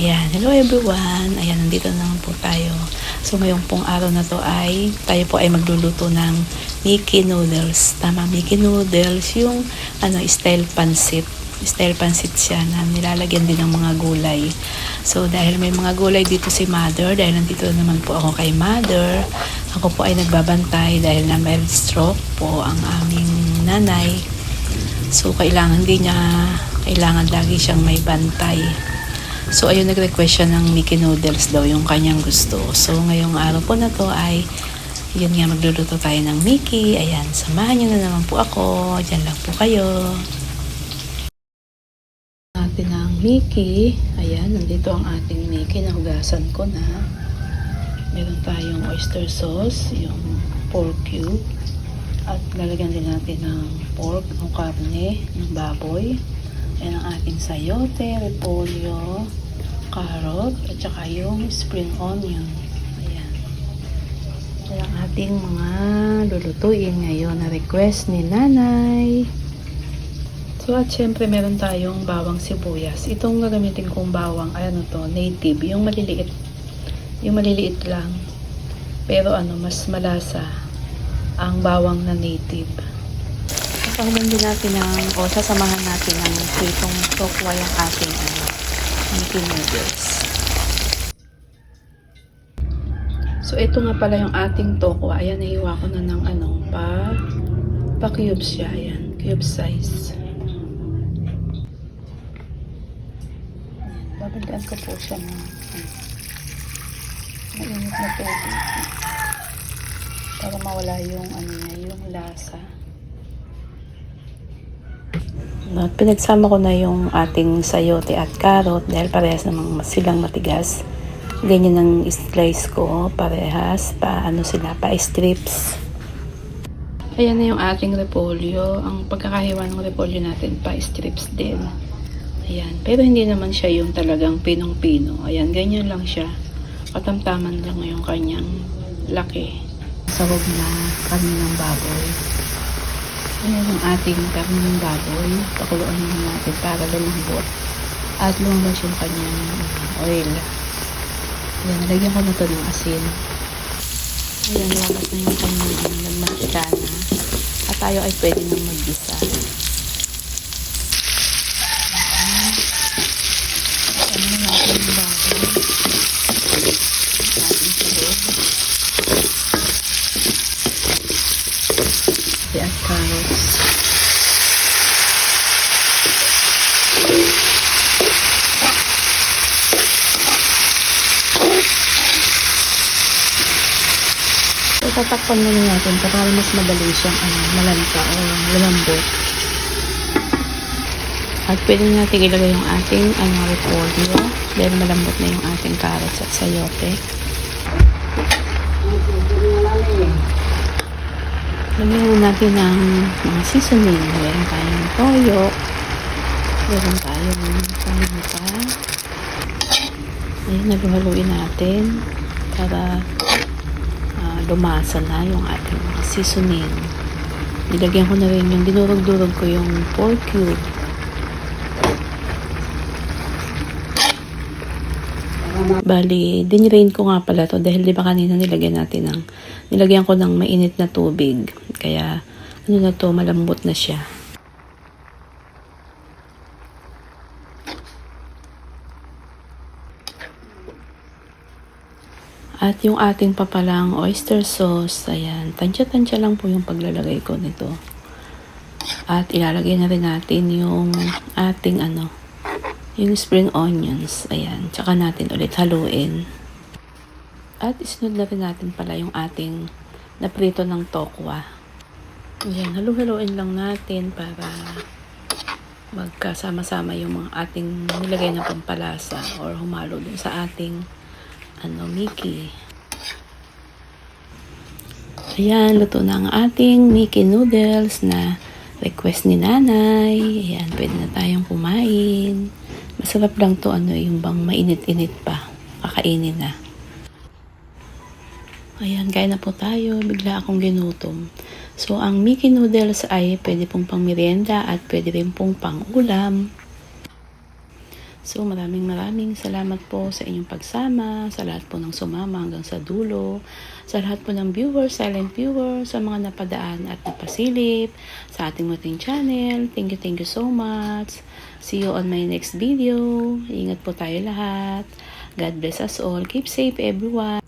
Ayan, hello everyone. Ayan, nandito na naman po tayo. So, ngayong pong araw na to ay tayo po ay magluluto ng Mickey noodles. Tama, Mickey noodles, yung style pansit. Style pansit siya na nilalagyan din ng mga gulay. So, dahil may mga gulay dito si Mother, dahil nandito naman po ako kay Mother, ako po ay nagbabantay dahil na may stroke po ang aming nanay. So, kailangan lagi siyang may bantay. So, ayun, nag-request siya ng Mickey noodles daw, yung kanyang gusto. So, ngayong araw po na to ay, yun nga, magluluto tayo ng Mickey. Ayan, samahan niyo na naman po ako. Diyan lang po kayo. Atin ang Mickey. Ayan, nandito ang ating Mickey. Nahugasan ko na. Meron tayong oyster sauce, yung pork cube. At lalagyan din natin ng pork, o karne, ng baboy. Ayan ang ating sayote, repolyo, carrot, at saka yung spring onion. Ayan. Ayan ang ating mga lulutuin ngayon na request ni nanay. So, at syempre meron tayong bawang sibuyas. Itong gagamitin kong bawang, native, yung maliliit. Yung maliliit lang. Pero mas malasa ang bawang na native. Pakulan din natin sasamahan natin ng pritong tokwa yung ating Mickey noodles. So, ito nga pala yung ating tokwa. Ayan, nahiwa ko na ng pa-cubes siya. Ayan, cube size. Babalikan ko po siya ng mainit na tubig para mawala yung yung lasa. At pinagsama ko na yung ating sayote at carrot dahil parehas namang silang matigas. Ganyan ang slice ko, parehas pa strips. Ayan na yung ating repolyo. Ang pagkakahiwa ng repolyo natin pa strips din. Ayan, pero hindi naman siya yung talagang pinong-pino. Ayan, ganyan lang siya. Katamtaman lang yung kanyang laki. Sawag na karne ng baboy. Ayan ang ating karne ng baboy. Pakuluan naman natin para lumambot. At lumabas yung kanyang oil. Ayan, nalagyan ko na ito ng asin. Ayan, lumabas na yung kanyang nagmantika na. At tayo ay pwede nang mag-gisa. Ayan na natin yung baboy. Ating tulog. At carrots. So, tatakpan muna natin para mas madali siyang malanta o lumambot. At pwede natin ilagay yung ating repolyo dahil malambot na yung ating carrots at sayote. Lagyan natin ng mga seasoning. Meron tayong toyo. Meron tayong paminta. Ayan, naluhaluin natin para lumasa na yung ating seasoning. Nilagyan ko na rin yung dinurog-durog ko yung pork cube. Bali, dinrain ko nga pala to dahil di ba kanina nilagyan ko ng mainit na tubig. Kaya, malambot na siya. At yung ating papalang oyster sauce, ayan, tansya-tansya lang po yung paglalagay ko nito. At ilalagay na rin natin yung ating yung spring onions, ayan, tsaka natin ulit haluin. At isunod na rin natin pala yung ating naprito ng tokwa. Ayan, halu-haluin lang natin para magkasama-sama yung mga ating nilagay na pampalasa or humalo dun sa ating Mickey. Ayan, luto na ang ating Mickey noodles na request ni nanay. Ayan, pwede na tayong kumain. Masarap lang to, yung bang mainit-init pa. Kakainin na. Ayan, kain na po tayo. Bigla akong ginutom. So, ang Mickey noodles ay pwede pong pang merienda at pwede rin pong pang ulam. So maraming salamat po sa inyong pagsama, sa lahat po ng sumama hanggang sa dulo, sa lahat po ng viewers, silent viewers, sa mga napadaan at napasilip sa ating muting channel. Thank you so much. See you on my next video. Ingat po tayo lahat. God bless us all. Keep safe everyone.